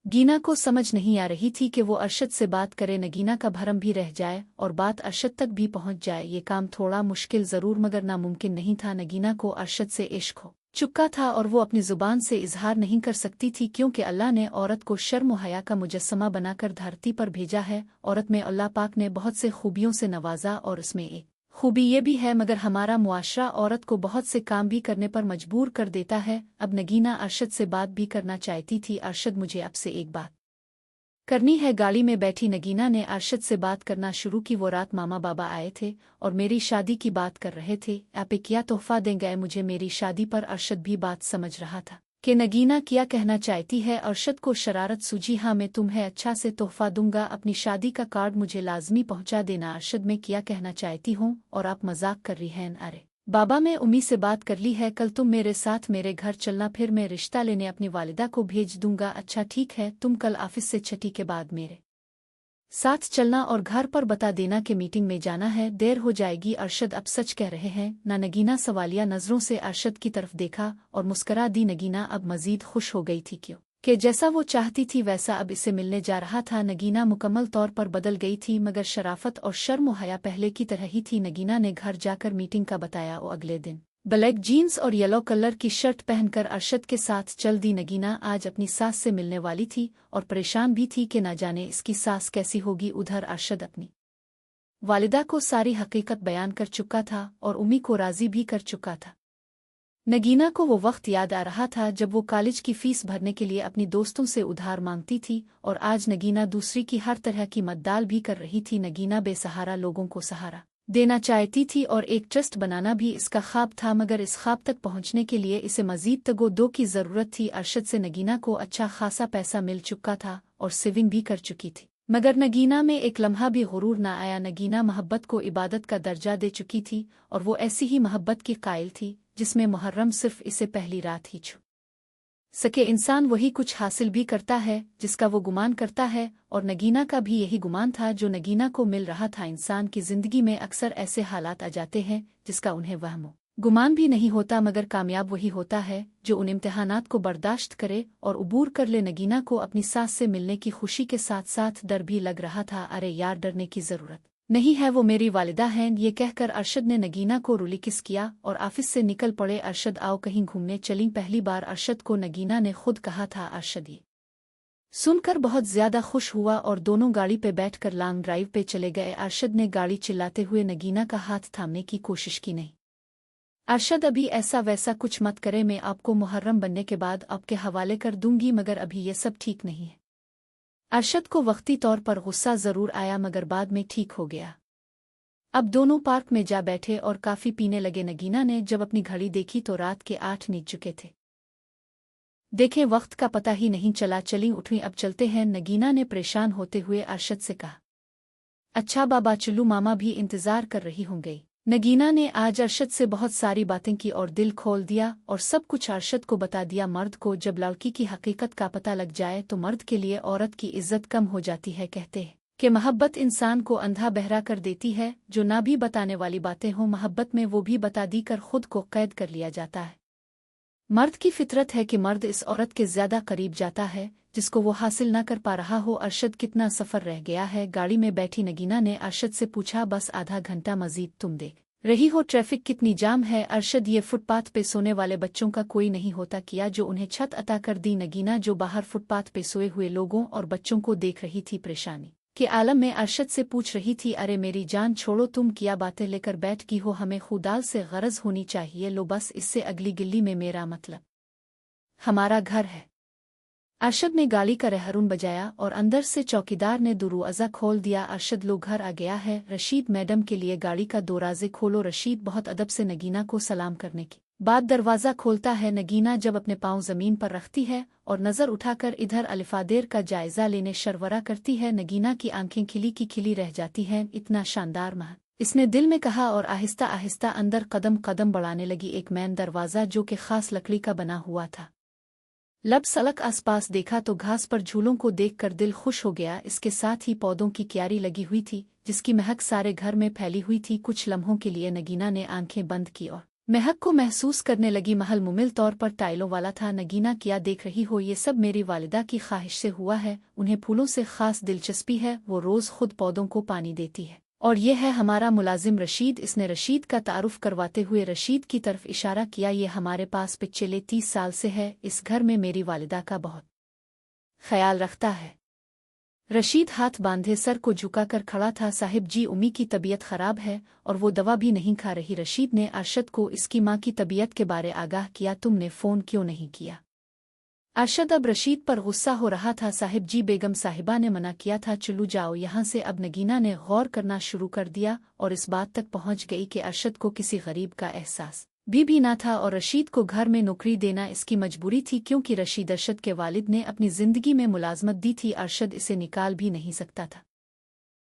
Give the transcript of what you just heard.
गीना को समझ नहीं आ रही थी कि वो अरशद से बात करे, नगीना का भरम भी रह जाए और बात अरशद तक भी पहुंच जाए। ये काम थोड़ा मुश्किल ज़रूर मगर नामुमकिन नहीं था। नगीना को अरशद से इश्क हो चुका था और वो अपनी ज़ुबान से इजहार नहीं कर सकती थी, क्योंकि अल्लाह ने औरत को शर्म व हया का मुजस्समा बनाकर धरती पर भेजा है। औरत में अल्लाह पाक ने बहुत से खूबियों से नवाजा और उसमें एक खूबी ये भी है, मगर हमारा मुआशरा औरत को बहुत से काम भी करने पर मजबूर कर देता है। अब नगीना अरशद से बात भी करना चाहती थी। अरशद, मुझे आपसे एक बात करनी है। गाड़ी में बैठी नगीना ने अरशद से बात करना शुरू की। वो रात मामा बाबा आए थे और मेरी शादी की बात कर रहे थे। आप क्या तोहफा देंगे मुझे मेरी शादी पर? अरशद भी बात समझ रहा था कि नगीना क्या कहना चाहती है। अरशद को शरारत सूझी। हाँ, मैं तुम्हें अच्छा से तोहफा दूंगा, अपनी शादी का कार्ड मुझे लाजमी पहुंचा देना। अरशद, मैं क्या कहना चाहती हूँ और आप मजाक कर रही हैं? अरे बाबा, मैं उम्मी से बात कर ली है, कल तुम मेरे साथ मेरे घर चलना, फिर मैं रिश्ता लेने अपनी वालिदा को भेज दूंगा। अच्छा ठीक है, तुम कल ऑफिस से छुट्टी के बाद मेरे साथ चलना और घर पर बता देना कि मीटिंग में जाना है, देर हो जाएगी। अरशद, अब सच कह रहे हैं ना? नगीना सवालिया नजरों से अरशद की तरफ देखा और मुस्करा दी। नगीना अब मजीद खुश हो गई थी, क्यों कि जैसा वो चाहती थी वैसा अब इसे मिलने जा रहा था। नगीना मुकम्मल तौर पर बदल गई थी, मगर शराफत और शर्म व हया पहले की तरह ही थी। नगीना ने घर जाकर मीटिंग का बताया और अगले दिन ब्लैक जीन्स और येलो कलर की शर्ट पहनकर अरशद के साथ चल दी। नगीना आज अपनी सास से मिलने वाली थी और परेशान भी थी कि न जाने इसकी सास कैसी होगी। उधर अरशद अपनी वालिदा को सारी हकीकत बयान कर चुका था और उम्मी को राजी भी कर चुका था। नगीना को वो वक्त याद आ रहा था जब वो कॉलेज की फीस भरने के लिए अपनी दोस्तों से उधार मांगती थी, और आज नगीना दूसरी की हर तरह की मददाल भी कर रही थी। नगीना बेसहारा लोगों को सहारा देना चाहती थी और एक ट्रस्ट बनाना भी इसका ख्वाब था, मगर इस ख्वाब तक पहुंचने के लिए इसे मजीद तगो-दो की ज़रूरत थी। अरशद से नगीना को अच्छा खासा पैसा मिल चुका था और सेविंग भी कर चुकी थी, मगर नगीना में एक लम्हा भी गुरूर न आया। नगीना मोहब्बत को इबादत का दर्जा दे चुकी थी और वो ऐसी ही मोहब्बत की कायल थी जिसमें मुहर्रम सिर्फ इसे पहली रात ही छू सके। इंसान वही कुछ हासिल भी करता है जिसका वो गुमान करता है, और नगीना का भी यही गुमान था जो नगीना को मिल रहा था। इंसान की जिंदगी में अक्सर ऐसे हालात आ जाते हैं जिसका उन्हें वहम गुमान भी नहीं होता, मगर कामयाब वही होता है जो उन इम्तिहानात को बर्दाश्त करे और उबूर कर ले। नगीना को अपनी सास से मिलने की खुशी के साथ साथ डर भी लग रहा था। अरे यार, डरने की जरूरत नहीं है, वो मेरी वालिदा हैं। ये कहकर अरशद ने नगीना को रुली किस किया और ऑफिस से निकल पड़े। अरशद, आओ कहीं घूमने चलीं। पहली बार अरशद को नगीना ने खुद कहा था। अरशद ये सुनकर बहुत ज्यादा खुश हुआ और दोनों गाड़ी पे बैठकर लॉन्ग ड्राइव पे चले गए। अरशद ने गाड़ी चिल्लाते हुए नगीना का हाथ थामने की कोशिश की। नहीं अरशद, अभी ऐसा वैसा कुछ मत करे, मैं आपको मुहर्रम बनने के बाद आपके हवाले कर दूंगी, मगर अभी ये सब ठीक नहीं है। अरशद को वक्ती तौर पर गुस्सा जरूर आया, मगर बाद में ठीक हो गया। अब दोनों पार्क में जा बैठे और काफी पीने लगे। नगीना ने जब अपनी घड़ी देखी तो रात के 8 नीच चुके थे। देखें, वक्त का पता ही नहीं चला। चली उठी, अब चलते हैं, नगीना ने परेशान होते हुए अरशद से कहा। अच्छा बाबा, चलू, मामा भी इंतजार कर रही होंगी। नगीना ने आज अरशद से बहुत सारी बातें की और दिल खोल दिया और सब कुछ अरशद को बता दिया। मर्द को जब लड़की की हकीकत का पता लग जाए तो मर्द के लिए औरत की इज्जत कम हो जाती है। कहते हैं कि मोहब्बत इंसान को अंधा बहरा कर देती है। जो ना भी बताने वाली बातें हों मोहब्बत में, वो भी बता दी कर खुद को कैद कर लिया जाता है। मर्द की फितरत है कि मर्द इस औरत के ज्यादा करीब जाता है जिसको वो हासिल ना कर पा रहा हो। अरशद, कितना सफर रह गया है? गाड़ी में बैठी नगीना ने अरशद से पूछा। बस आधा घंटा मजीद, तुम देख रही हो ट्रैफिक कितनी जाम है। अरशद, ये फुटपाथ पे सोने वाले बच्चों का कोई नहीं होता किया जो उन्हें छत अता कर दी। नगीना जो बाहर फुटपाथ पे सोए हुए लोगों और बच्चों को देख रही थी, परेशानी के आलम में अरशद से पूछ रही थी। अरे मेरी जान छोड़ो, तुम क्या बातें लेकर बैठ गई हो? हमें खुदाल से गरज होनी चाहिए। लो बस, इससे अगली गिल्ली में मेरा मतलब हमारा घर है। अरशद ने गाड़ी का रहरून बजाया और अंदर से चौकीदार ने दरवाज़ा खोल दिया। अरशद, लो घर आ गया है। रशीद मैडम के लिए गाड़ी का दरवाजे खोलो। रशीद बहुत अदब से नगीना को सलाम करने के बाद दरवाज़ा खोलता है। नगीना जब अपने पाँव ज़मीन पर रखती है और नज़र उठाकर इधर अलिफादेर का जायज़ा लेने शरवरा करती है, नगीना की आंखें खिली की खिली रह जाती हैं। इतना शानदार मह इसने दिल में कहा और आहिस्ता आहिस्ता अंदर कदम कदम बढ़ाने लगी। एक मैन दरवाज़ा जो कि खास लकड़ी का बना हुआ था। लब सड़क आसपास देखा तो घास पर झूलों को देखकर दिल खुश हो गया। इसके साथ ही पौधों की क्यारी लगी हुई थी जिसकी महक सारे घर में फैली हुई थी। कुछ लम्हों के लिए नगीना ने आंखें बंद की और महक को महसूस करने लगी महल मुमिल तौर पर टाइलों वाला था। नगीना क्या देख रही हो? ये सब मेरी वालिदा की ख्वाहिश से हुआ है। उन्हें फूलों से खास दिलचस्पी है। वो रोज़ खुद पौधों को पानी देती है। और ये है हमारा मुलाजिम रशीद। इसने रशीद का तारुफ करवाते हुए रशीद की तरफ इशारा किया। ये हमारे पास पिछले 30 साल से है। इस घर में मेरी वालिदा का बहुत ख्याल रखता है। रशीद हाथ बांधे सर को झुकाकर खड़ा था। साहिब जी, उम्मी की तबीयत खराब है और वो दवा भी नहीं खा रही। रशीद ने अरशद को इसकी माँ की तबीयत के बारे आगाह किया। तुमने फ़ोन क्यों नहीं किया? अरशद अब रशीद पर गुस्सा हो रहा था। साहिब जी, बेगम साहिबा ने मना किया था। चलू जाओ यहाँ से। अब नगीना ने गौर करना शुरू कर दिया और इस बात तक पहुँच गई कि अरशद को किसी गरीब का एहसास भी ना था और रशीद को घर में नौकरी देना इसकी मजबूरी थी, क्योंकि रशीद अरशद के वालिद ने अपनी ज़िंदगी में मुलाजमत दी थी। अरशद इसे निकाल भी नहीं सकता था।